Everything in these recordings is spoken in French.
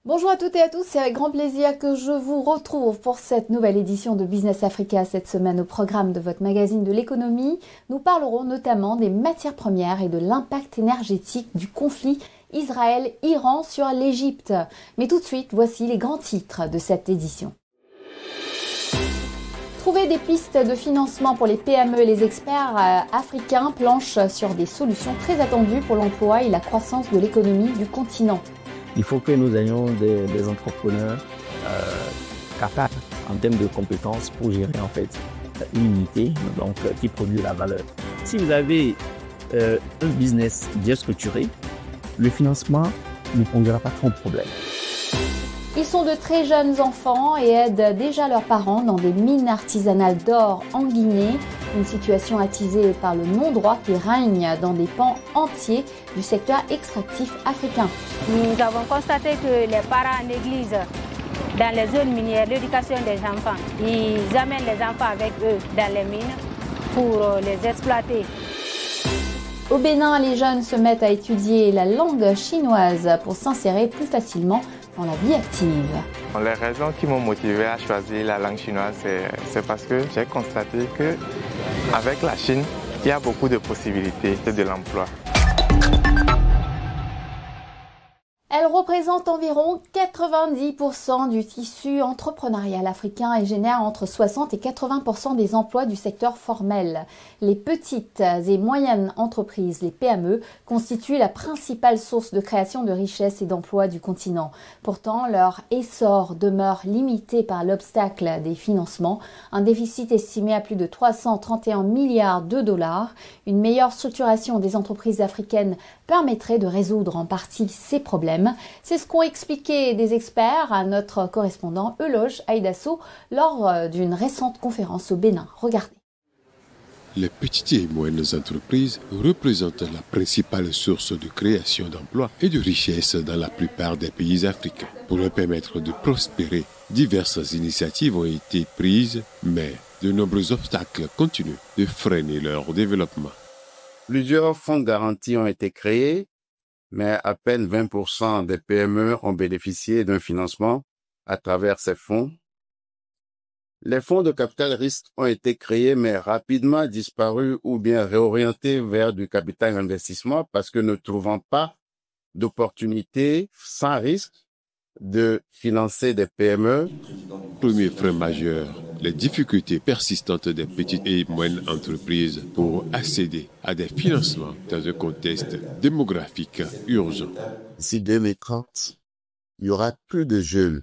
Bonjour à toutes et à tous, c'est avec grand plaisir que je vous retrouve pour cette nouvelle édition de Business Africa. Cette semaine au programme de votre magazine de l'économie, nous parlerons notamment des matières premières et de l'impact énergétique du conflit Israël-Iran sur l'Égypte. Mais tout de suite, voici les grands titres de cette édition. Trouver des pistes de financement pour les PME, les experts africains planchent sur des solutions très attendues pour l'emploi et la croissance de l'économie du continent. Il faut que nous ayons des entrepreneurs capables en termes de compétences pour gérer en fait une unité donc, qui produit la valeur. Si vous avez un business bien structuré, le financement ne posera pas trop de problèmes. Ils sont de très jeunes enfants et aident déjà leurs parents dans des mines artisanales d'or en Guinée. Une situation attisée par le non-droit qui règne dans des pans entiers du secteur extractif africain. Nous avons constaté que les parents négligent dans les zones minières l'éducation des enfants. Ils amènent les enfants avec eux dans les mines pour les exploiter. Au Bénin, les jeunes se mettent à étudier la langue chinoise pour s'insérer plus facilement dans la vie active. Les raisons qui m'ont motivé à choisir la langue chinoise, c'est parce que j'ai constaté qu'avec la Chine, il y a beaucoup de possibilités de l'emploi. Elle représente environ 90% du tissu entrepreneurial africain et génère entre 60 et 80% des emplois du secteur formel. Les petites et moyennes entreprises, les PME, constituent la principale source de création de richesses et d'emplois du continent. Pourtant, leur essor demeure limité par l'obstacle des financements, un déficit estimé à plus de 331 milliards de dollars. Une meilleure structuration des entreprises africaines permettrait de résoudre en partie ces problèmes. C'est ce qu'ont expliqué des experts à notre correspondant Euloge Aïdasso lors d'une récente conférence au Bénin. Regardez. Les petites et moyennes entreprises représentent la principale source de création d'emplois et de richesses dans la plupart des pays africains. Pour leur permettre de prospérer, diverses initiatives ont été prises, mais de nombreux obstacles continuent de freiner leur développement. Plusieurs fonds de garantie ont été créés, mais à peine 20% des PME ont bénéficié d'un financement à travers ces fonds. Les fonds de capital risque ont été créés, mais rapidement disparus ou bien réorientés vers du capital investissement parce que ne trouvant pas d'opportunité sans risque de financer des PME. Premier frein majeur, les difficultés persistantes des petites et moyennes entreprises pour accéder à des financements dans un contexte démographique urgent. D'ici 2030, il y aura plus de jeunes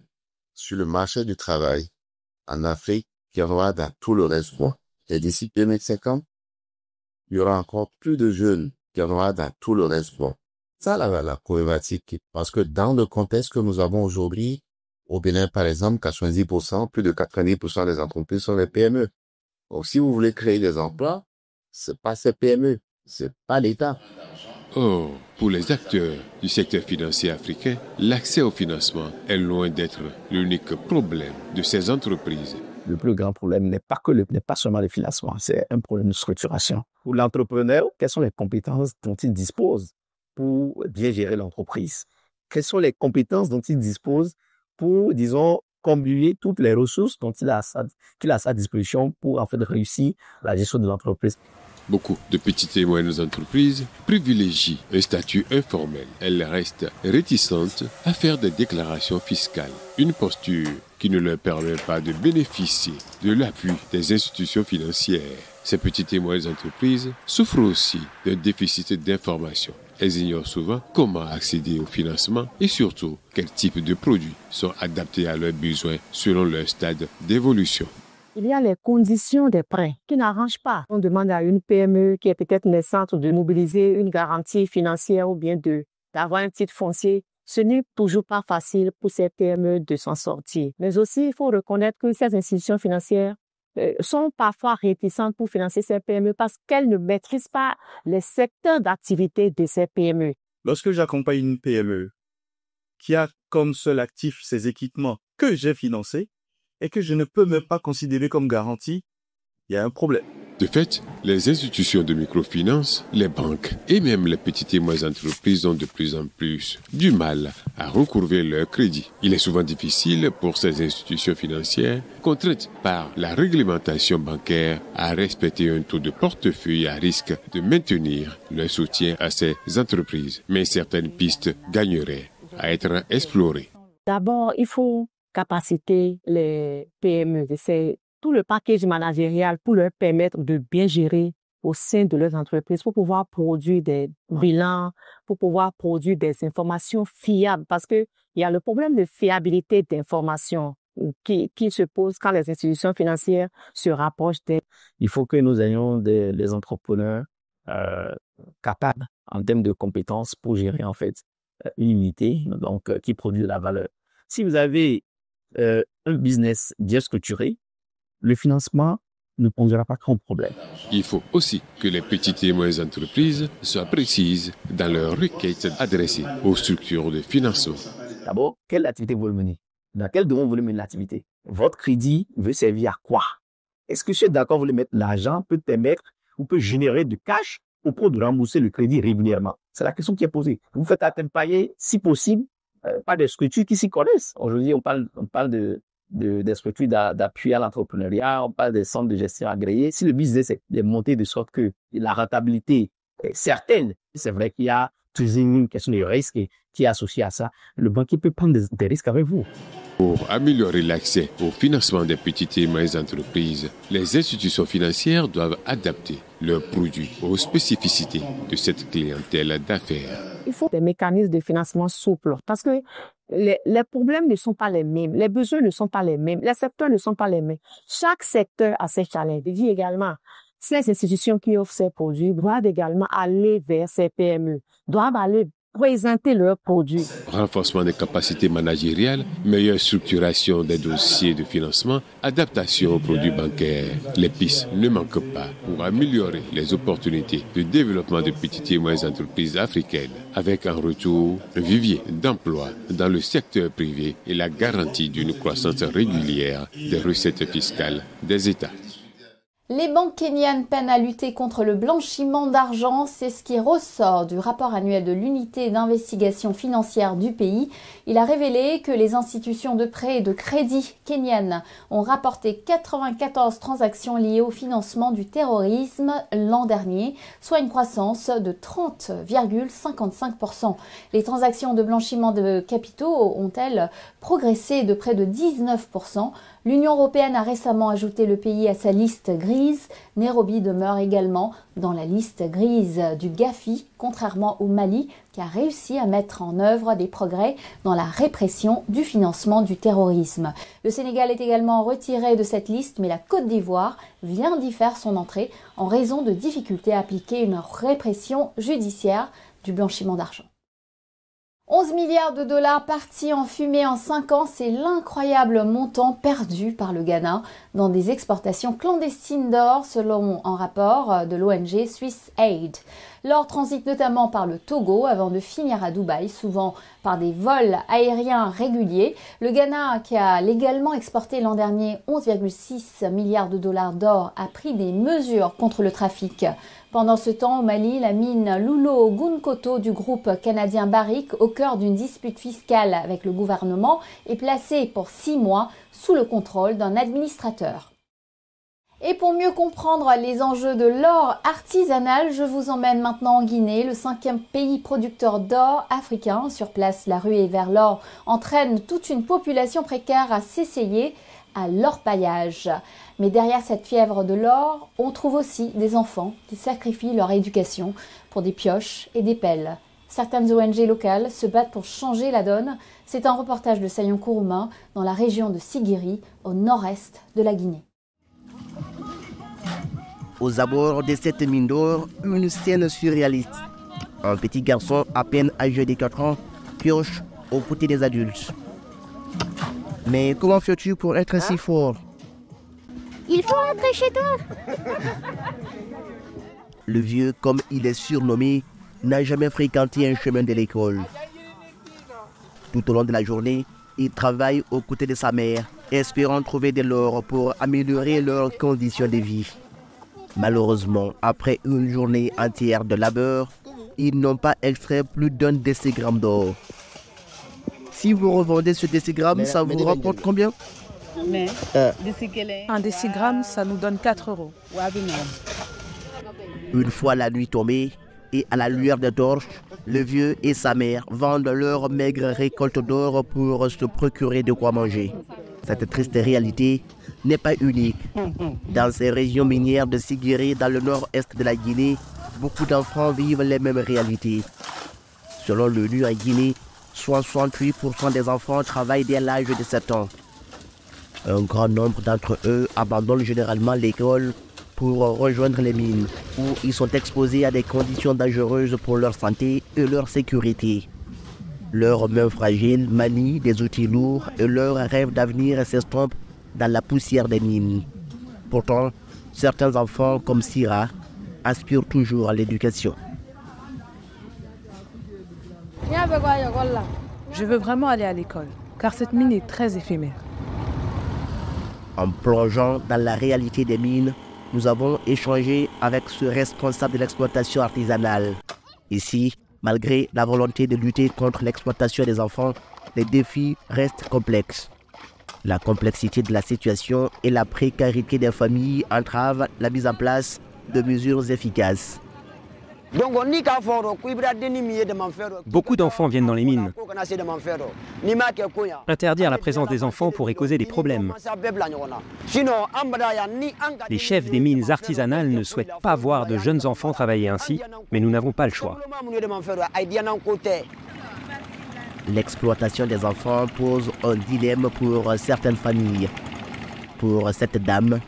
sur le marché du travail en Afrique qu'il y en aura dans tout le reste du monde. Et d'ici 2050, il y aura encore plus de jeunes qu'il y en aura dans tout le reste du monde. Ça, la problématique, parce que dans le contexte que nous avons aujourd'hui, au Bénin, par exemple, 90%, plus de 90% des entreprises sont des PME. Donc, si vous voulez créer des emplois, c'est pas ces PME, c'est pas l'État. Or, pour les acteurs du secteur financier africain, l'accès au financement est loin d'être l'unique problème de ces entreprises. Le plus grand problème n'est pas seulement le financement, c'est un problème de structuration. Pour l'entrepreneur, quelles sont les compétences dont il dispose pour bien gérer l'entreprise? Quelles sont les compétences dont il dispose pour, disons, combiner toutes les ressources dont qu'il a à sa disposition pour en fait réussir la gestion de l'entreprise? Beaucoup de petites et moyennes entreprises privilégient un statut informel. Elles restent réticentes à faire des déclarations fiscales, une posture qui ne leur permet pas de bénéficier de l'appui des institutions financières. Ces petites et moyennes entreprises souffrent aussi d'un déficit d'information. Elles ignorent souvent comment accéder au financement et surtout quels types de produits sont adaptés à leurs besoins selon leur stade d'évolution. Il y a les conditions des prêts qui n'arrangent pas. On demande à une PME qui est peut-être naissante de mobiliser une garantie financière ou bien d'avoir un titre foncier. Ce n'est toujours pas facile pour ces PME de s'en sortir. Mais aussi, il faut reconnaître que ces institutions financières sont parfois réticentes pour financer ces PME parce qu'elles ne maîtrisent pas les secteurs d'activité de ces PME. Lorsque j'accompagne une PME qui a comme seul actif ses équipements que j'ai financés, et que je ne peux même pas considérer comme garantie, il y a un problème. De fait, les institutions de microfinance, les banques et même les petites et moyennes entreprises ont de plus en plus du mal à recouvrer leur crédit. Il est souvent difficile pour ces institutions financières, contraintes par la réglementation bancaire, à respecter un taux de portefeuille à risque de maintenir leur soutien à ces entreprises. Mais certaines pistes gagneraient à être explorées. D'abord, il faut capaciter les PME. C'est tout le package managérial pour leur permettre de bien gérer au sein de leurs entreprises, pour pouvoir produire des bilans, pour pouvoir produire des informations fiables. Parce que il y a le problème de fiabilité d'informations qui se pose quand les institutions financières se rapprochent d'elles. Il faut que nous ayons des entrepreneurs capables en termes de compétences pour gérer en fait une unité donc qui produit de la valeur. Si vous avez un business bien structuré, le financement ne posera pas grand problème. Il faut aussi que les petites et moyennes entreprises soient précises dans leurs requêtes adressées aux structures de financement. D'abord, quelle activité vous voulez mener? Dans quel domaine vous voulez mener l'activité? Votre crédit veut servir à quoi? Est-ce que vous êtes d'accord, vous voulez mettre l'argent, peut permettre ou peut générer du cash au point de rembourser le crédit régulièrement? C'est la question qui est posée. Vous faites accompagner, si possible, par des structures qui s'y connaissent. Aujourd'hui, on parle des structures d'appui à l'entrepreneuriat, on parle des centres de gestion agréés. Si le business est monté de sorte que la rentabilité est certaine, c'est vrai qu'il y a toujours une question de risque qui est associée à ça. Le banquier peut prendre des risques avec vous. Pour améliorer l'accès au financement des petites et moyennes entreprises, les institutions financières doivent adapter leurs produits aux spécificités de cette clientèle d'affaires. Il faut des mécanismes de financement souples parce que les problèmes ne sont pas les mêmes, les besoins ne sont pas les mêmes, les secteurs ne sont pas les mêmes. Chaque secteur a ses challenges. Je dis également, ces institutions qui offrent ces produits doivent également aller vers ces PME, doivent aller présenter leurs produits. Renforcement des capacités managériales, meilleure structuration des dossiers de financement, adaptation aux produits bancaires. Les pistes ne manquent pas pour améliorer les opportunités de développement de petites et moyennes entreprises africaines, avec un retour vivier d'emploi dans le secteur privé et la garantie d'une croissance régulière des recettes fiscales des États. Les banques kenyanes peinent à lutter contre le blanchiment d'argent, c'est ce qui ressort du rapport annuel de l'unité d'investigation financière du pays. Il a révélé que les institutions de prêt et de crédit kenyanes ont rapporté 94 transactions liées au financement du terrorisme l'an dernier, soit une croissance de 30,55%. Les transactions de blanchiment de capitaux ont-elles progressé de près de 19%. L'Union européenne a récemment ajouté le pays à sa liste grise. Nairobi demeure également dans la liste grise du GAFI, contrairement au Mali, qui a réussi à mettre en œuvre des progrès dans la répression du financement du terrorisme. Le Sénégal est également retiré de cette liste, mais la Côte d'Ivoire vient d'y faire son entrée en raison de difficultés à appliquer une répression judiciaire du blanchiment d'argent. 11 milliards de dollars partis en fumée en 5 ans, c'est l'incroyable montant perdu par le Ghana dans des exportations clandestines d'or selon un rapport de l'ONG Swiss Aid. L'or transite notamment par le Togo avant de finir à Dubaï, souvent par des vols aériens réguliers. Le Ghana, qui a légalement exporté l'an dernier 11,6 milliards de dollars d'or, a pris des mesures contre le trafic. Pendant ce temps, au Mali, la mine Loulo-Gounkoto du groupe canadien Barrick, au cœur d'une dispute fiscale avec le gouvernement, est placée pour 6 mois sous le contrôle d'un administrateur. Et pour mieux comprendre les enjeux de l'or artisanal, je vous emmène maintenant en Guinée, le 5e pays producteur d'or africain. Sur place, la ruée vers l'or entraîne toute une population précaire à s'essayer à l'orpaillage. Mais derrière cette fièvre de l'or, on trouve aussi des enfants qui sacrifient leur éducation pour des pioches et des pelles. Certaines ONG locales se battent pour changer la donne. C'est un reportage de Sayon Kourouma dans la région de Sigiri, au nord-est de la Guinée. Aux abords de cette mine d'or, une scène surréaliste. Un petit garçon à peine âgé de 4 ans pioche aux côtés des adultes. Mais comment fais-tu pour être si fort? Il faut rentrer chez toi. Le vieux, comme il est surnommé, n'a jamais fréquenté un chemin de l'école. Tout au long de la journée, il travaille aux côtés de sa mère espérant trouver de l'or pour améliorer leurs conditions de vie. Malheureusement, après une journée entière de labeur, ils n'ont pas extrait plus d'un décigramme d'or. Si vous revendez ce décigramme, ça vous rapporte combien? Un décigramme, ça nous donne 4 €. Une fois la nuit tombée, et à la lueur des torches, le vieux et sa mère vendent leur maigre récolte d'or pour se procurer de quoi manger. Cette triste réalité n'est pas unique. Dans ces régions minières de Siguiri, dans le nord-est de la Guinée, beaucoup d'enfants vivent les mêmes réalités. Selon l'ONU en Guinée, 68% des enfants travaillent dès l'âge de 7 ans. Un grand nombre d'entre eux abandonnent généralement l'école pour rejoindre les mines, où ils sont exposés à des conditions dangereuses pour leur santé et leur sécurité. Leurs mains fragiles manient des outils lourds et leurs rêves d'avenir s'estompent dans la poussière des mines. Pourtant, certains enfants, comme Sira, aspirent toujours à l'éducation. Je veux vraiment aller à l'école, car cette mine est très éphémère. En plongeant dans la réalité des mines, nous avons échangé avec ce responsable de l'exploitation artisanale. Ici, malgré la volonté de lutter contre l'exploitation des enfants, les défis restent complexes. La complexité de la situation et la précarité des familles entravent la mise en place de mesures efficaces. Beaucoup d'enfants viennent dans les mines. Interdire la présence des enfants pourrait causer des problèmes. Les chefs des mines artisanales ne souhaitent pas voir de jeunes enfants travailler ainsi, mais nous n'avons pas le choix. L'exploitation des enfants pose un dilemme pour certaines familles. Pour cette dame,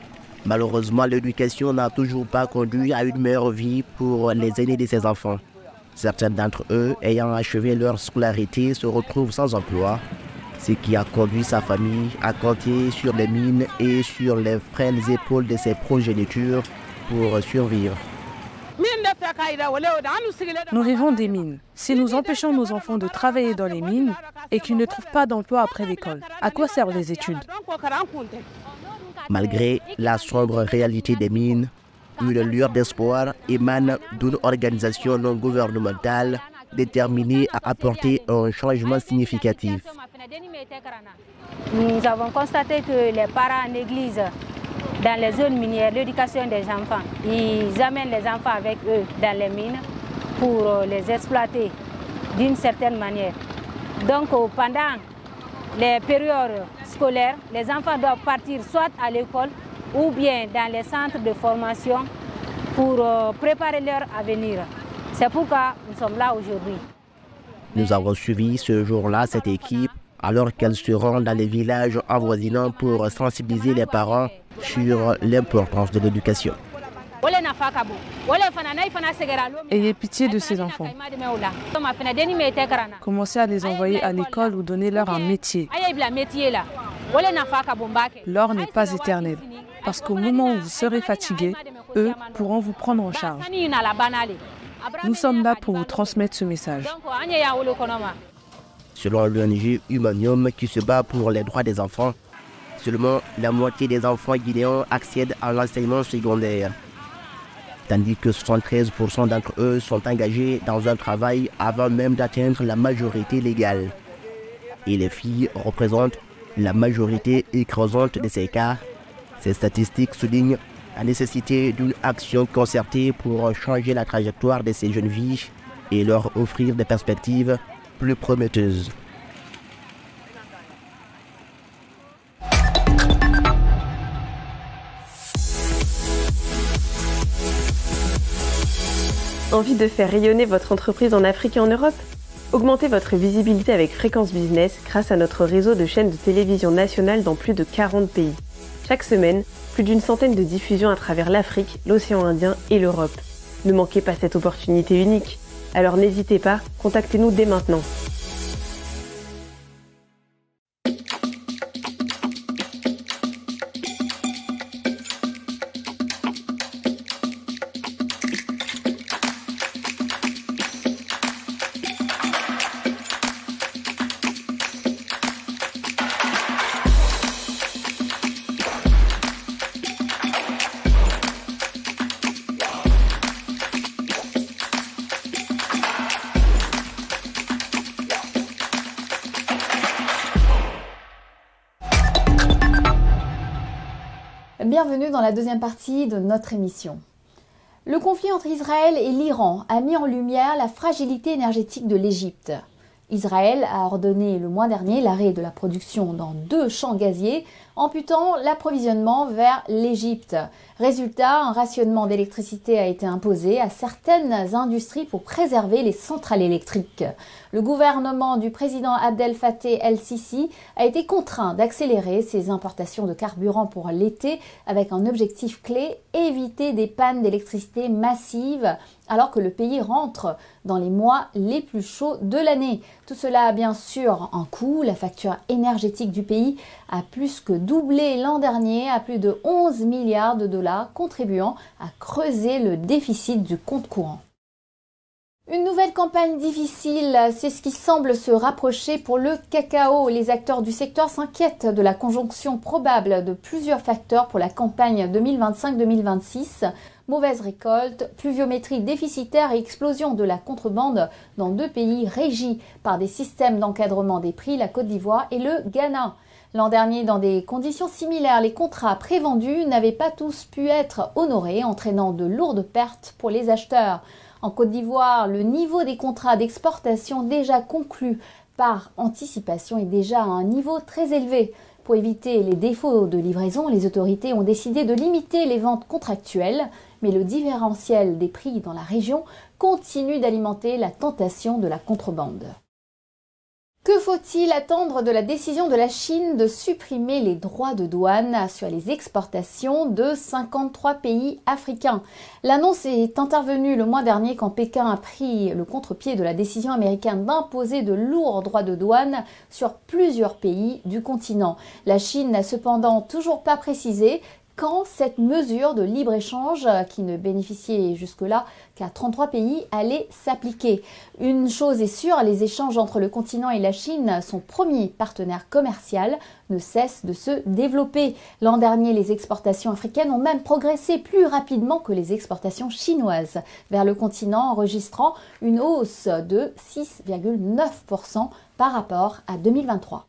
malheureusement, l'éducation n'a toujours pas conduit à une meilleure vie pour les aînés de ses enfants. Certains d'entre eux, ayant achevé leur scolarité, se retrouvent sans emploi, ce qui a conduit sa famille à compter sur les mines et sur les frêles épaules de ses progénitures pour survivre. Nous vivons des mines. Si nous empêchons nos enfants de travailler dans les mines et qu'ils ne trouvent pas d'emploi après l'école, à quoi servent les études? Malgré la sombre réalité des mines, une lueur d'espoir émane d'une organisation non gouvernementale déterminée à apporter un changement significatif. Nous avons constaté que les parents négligent dans les zones minières l'éducation des enfants. Ils amènent les enfants avec eux dans les mines pour les exploiter d'une certaine manière. Donc pendant les périodes scolaires, les enfants doivent partir soit à l'école ou bien dans les centres de formation pour préparer leur avenir. C'est pourquoi nous sommes là aujourd'hui. Nous avons suivi ce jour-là cette équipe alors qu'elle se rend dans les villages avoisinants pour sensibiliser les parents sur l'importance de l'éducation. Ayez pitié de ces enfants. Commencez à les envoyer à l'école ou donnez-leur un métier. L'or n'est pas éternel, parce qu'au moment où vous serez fatigué, eux pourront vous prendre en charge. Nous sommes là pour vous transmettre ce message. Selon l'ONG Humanium qui se bat pour les droits des enfants, seulement la moitié des enfants guinéens accèdent à l'enseignement secondaire, tandis que 73% d'entre eux sont engagés dans un travail avant même d'atteindre la majorité légale. Et les filles représentent la majorité écrasante de ces cas. Ces statistiques soulignent la nécessité d'une action concertée pour changer la trajectoire de ces jeunes filles et leur offrir des perspectives plus prometteuses. Envie de faire rayonner votre entreprise en Afrique et en Europe? Augmentez votre visibilité avec Fréquence Business grâce à notre réseau de chaînes de télévision nationales dans plus de 40 pays. Chaque semaine, plus d'une centaine de diffusions à travers l'Afrique, l'océan Indien et l'Europe. Ne manquez pas cette opportunité unique. Alors n'hésitez pas, contactez-nous dès maintenant. Bienvenue dans la deuxième partie de notre émission. Le conflit entre Israël et l'Iran a mis en lumière la fragilité énergétique de l'Égypte. Israël a ordonné le mois dernier l'arrêt de la production dans 2 champs gaziers, amputant l'approvisionnement vers l'Égypte. Résultat, un rationnement d'électricité a été imposé à certaines industries pour préserver les centrales électriques. Le gouvernement du président Abdel Fattah el-Sisi a été contraint d'accélérer ses importations de carburant pour l'été avec un objectif clé, éviter des pannes d'électricité massives alors que le pays rentre dans les mois les plus chauds de l'année. Tout cela a bien sûr un coût. La facture énergétique du pays a plus que doublé l'an dernier à plus de 11 milliards de dollars, contribuant à creuser le déficit du compte courant. Une nouvelle campagne difficile, c'est ce qui semble se rapprocher pour le cacao. Les acteurs du secteur s'inquiètent de la conjonction probable de plusieurs facteurs pour la campagne 2025-2026. Mauvaise récolte, pluviométrie déficitaire et explosion de la contrebande dans 2 pays régis par des systèmes d'encadrement des prix, la Côte d'Ivoire et le Ghana. L'an dernier, dans des conditions similaires, les contrats prévendus n'avaient pas tous pu être honorés, entraînant de lourdes pertes pour les acheteurs. En Côte d'Ivoire, le niveau des contrats d'exportation déjà conclus par anticipation est déjà à un niveau très élevé. Pour éviter les défauts de livraison, les autorités ont décidé de limiter les ventes contractuelles, mais le différentiel des prix dans la région continue d'alimenter la tentation de la contrebande. Que faut-il attendre de la décision de la Chine de supprimer les droits de douane sur les exportations de 53 pays africains? L'annonce est intervenue le mois dernier quand Pékin a pris le contre-pied de la décision américaine d'imposer de lourds droits de douane sur plusieurs pays du continent. La Chine n'a cependant toujours pas précisé quand cette mesure de libre-échange, qui ne bénéficiait jusque-là qu'à 33 pays, allait s'appliquer. Une chose est sûre, les échanges entre le continent et la Chine, son premier partenaire commercial, ne cessent de se développer. L'an dernier, les exportations africaines ont même progressé plus rapidement que les exportations chinoises vers le continent, enregistrant une hausse de 6,9% par rapport à 2023.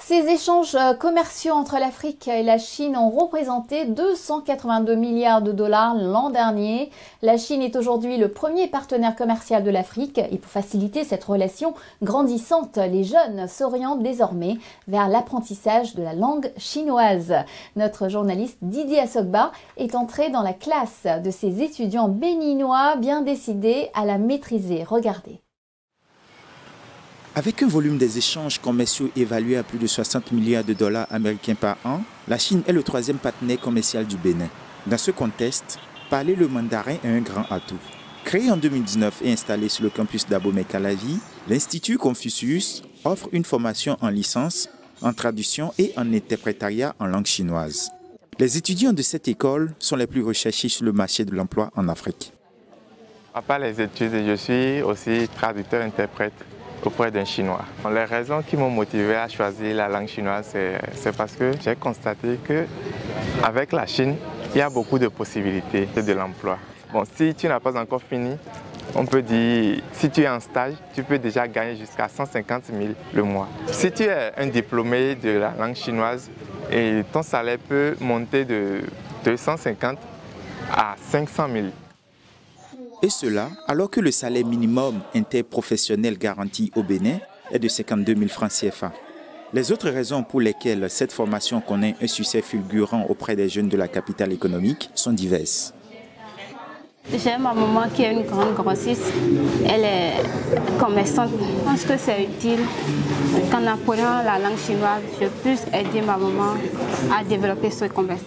Ces échanges commerciaux entre l'Afrique et la Chine ont représenté 282 milliards de dollars l'an dernier. La Chine est aujourd'hui le premier partenaire commercial de l'Afrique et pour faciliter cette relation grandissante, les jeunes s'orientent désormais vers l'apprentissage de la langue chinoise. Notre journaliste Didier Assogba est entré dans la classe de ces étudiants béninois bien décidés à la maîtriser. Regardez. Avec un volume des échanges commerciaux évalué à plus de 60 milliards de dollars américains par an, la Chine est le 3e partenaire commercial du Bénin. Dans ce contexte, parler le mandarin est un grand atout. Créé en 2019 et installé sur le campus d'Abomey-Calavi, l'Institut Confucius offre une formation en licence, en traduction et en interprétariat en langue chinoise. Les étudiants de cette école sont les plus recherchés sur le marché de l'emploi en Afrique. À part les études, je suis aussi traducteur-interprète auprès d'un Chinois. Les raisons qui m'ont motivé à choisir la langue chinoise, c'est parce que j'ai constaté qu'avec la Chine, il y a beaucoup de possibilités de l'emploi. Bon, si tu n'as pas encore fini, on peut dire, si tu es en stage, tu peux déjà gagner jusqu'à 150 000 le mois. Si tu es un diplômé de la langue chinoise, et ton salaire peut monter de 250 à 500 000. Et cela alors que le salaire minimum interprofessionnel garanti au Bénin est de 52 000 francs CFA. Les autres raisons pour lesquelles cette formation connaît un succès fulgurant auprès des jeunes de la capitale économique sont diverses. J'ai ma maman qui est une grande grossiste, elle est commerçante. Je pense que c'est utile qu'en apprenant la langue chinoise, je puisse aider ma maman à développer ce commerce.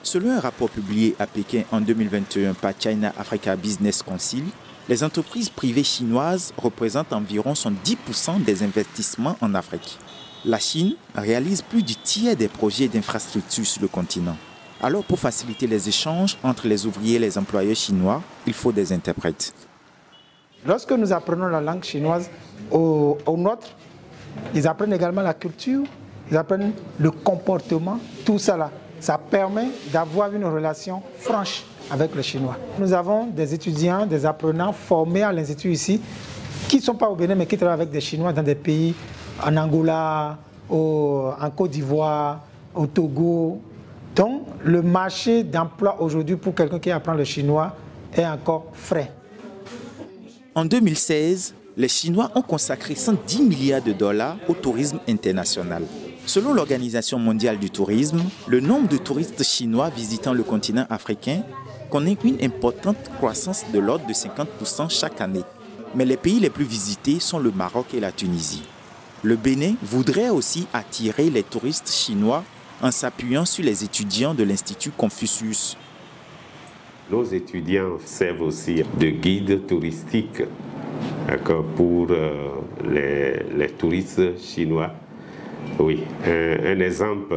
Selon un rapport publié à Pékin en 2021 par China Africa Business Council, les entreprises privées chinoises représentent environ 10% des investissements en Afrique. La Chine réalise plus du tiers des projets d'infrastructures sur le continent. Alors, pour faciliter les échanges entre les ouvriers et les employeurs chinois, il faut des interprètes. Lorsque nous apprenons la langue chinoise aux nôtres, ils apprennent également la culture, ils apprennent le comportement, tout ça là. Ça permet d'avoir une relation franche avec le chinois. Nous avons des étudiants, des apprenants formés à l'Institut ici, qui ne sont pas au Bénin, mais qui travaillent avec des Chinois dans des pays, en Angola, en Côte d'Ivoire, au Togo, le marché d'emploi aujourd'hui pour quelqu'un qui apprend le chinois est encore frais. En 2016, les Chinois ont consacré 110 milliards de dollars au tourisme international. Selon l'Organisation mondiale du tourisme, le nombre de touristes chinois visitant le continent africain connaît une importante croissance de l'ordre de 50% chaque année. Mais les pays les plus visités sont le Maroc et la Tunisie. Le Bénin voudrait aussi attirer les touristes chinois en s'appuyant sur les étudiants de l'Institut Confucius. Nos étudiants servent aussi de guides touristiques pour les touristes chinois. Oui, un exemple,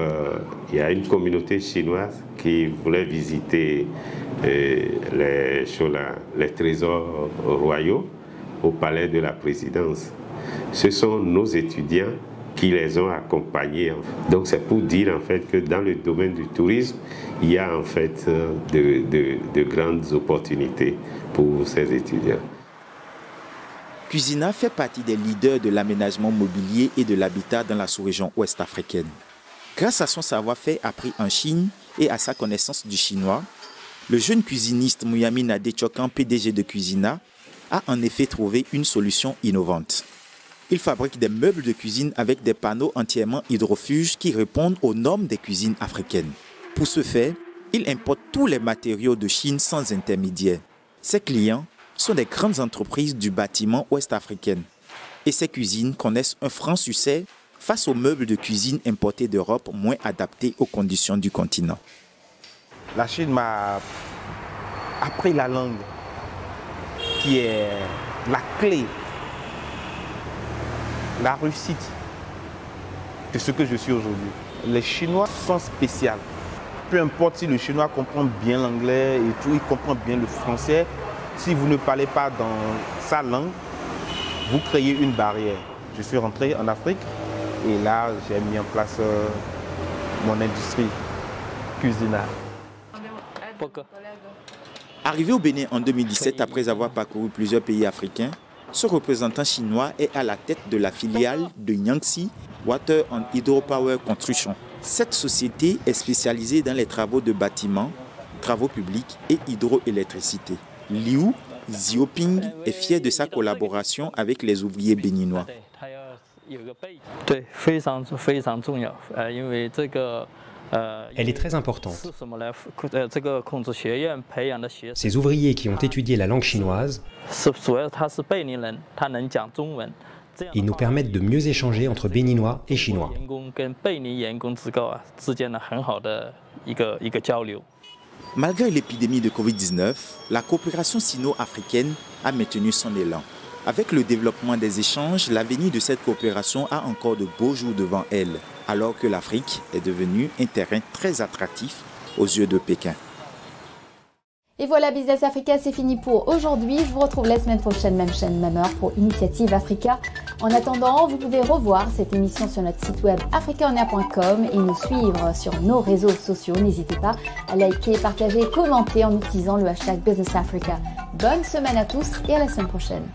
il y a une communauté chinoise qui voulait visiter les trésors royaux au palais de la présidence. Ce sont nos étudiants qui les ont accompagnés. Donc c'est pour dire en fait que dans le domaine du tourisme, il y a en fait de grandes opportunités pour ces étudiants. Cuisina fait partie des leaders de l'aménagement mobilier et de l'habitat dans la sous-région ouest africaine. Grâce à son savoir-faire appris en Chine et à sa connaissance du chinois, le jeune cuisiniste Muyami Adechokan, PDG de Cuisina, a en effet trouvé une solution innovante. Il fabrique des meubles de cuisine avec des panneaux entièrement hydrofuges qui répondent aux normes des cuisines africaines. Pour ce faire, il importe tous les matériaux de Chine sans intermédiaire. Ses clients sont des grandes entreprises du bâtiment ouest-africaines. Et ces cuisines connaissent un franc succès face aux meubles de cuisine importés d'Europe moins adaptés aux conditions du continent. La Chine m'a appris la langue qui est la clé, la réussite de ce que je suis aujourd'hui. Les Chinois sont spéciaux. Peu importe si le Chinois comprend bien l'anglais et tout, il comprend bien le français. Si vous ne parlez pas dans sa langue, vous créez une barrière. Je suis rentré en Afrique et là, j'ai mis en place mon industrie Cuisina. Arrivé au Bénin en 2017, après avoir parcouru plusieurs pays africains, ce représentant chinois est à la tête de la filiale de Yangtze Water and Hydropower Construction. Cette société est spécialisée dans les travaux de bâtiments, travaux publics et hydroélectricité. Liu Xiaoping est fier de sa collaboration avec les ouvriers béninois. Elle est très importante. Ces ouvriers qui ont étudié la langue chinoise, ils nous permettent de mieux échanger entre Béninois et Chinois. Malgré l'épidémie de Covid-19, la coopération sino-africaine a maintenu son élan. Avec le développement des échanges, l'avenir de cette coopération a encore de beaux jours devant elle, alors que l'Afrique est devenue un terrain très attractif aux yeux de Pékin. Et voilà, Business Africa, c'est fini pour aujourd'hui. Je vous retrouve la semaine prochaine, même chaîne, même heure, pour Initiative Africa. En attendant, vous pouvez revoir cette émission sur notre site web africaonair.com et nous suivre sur nos réseaux sociaux. N'hésitez pas à liker, partager, commenter en utilisant le hashtag Business Africa. Bonne semaine à tous et à la semaine prochaine.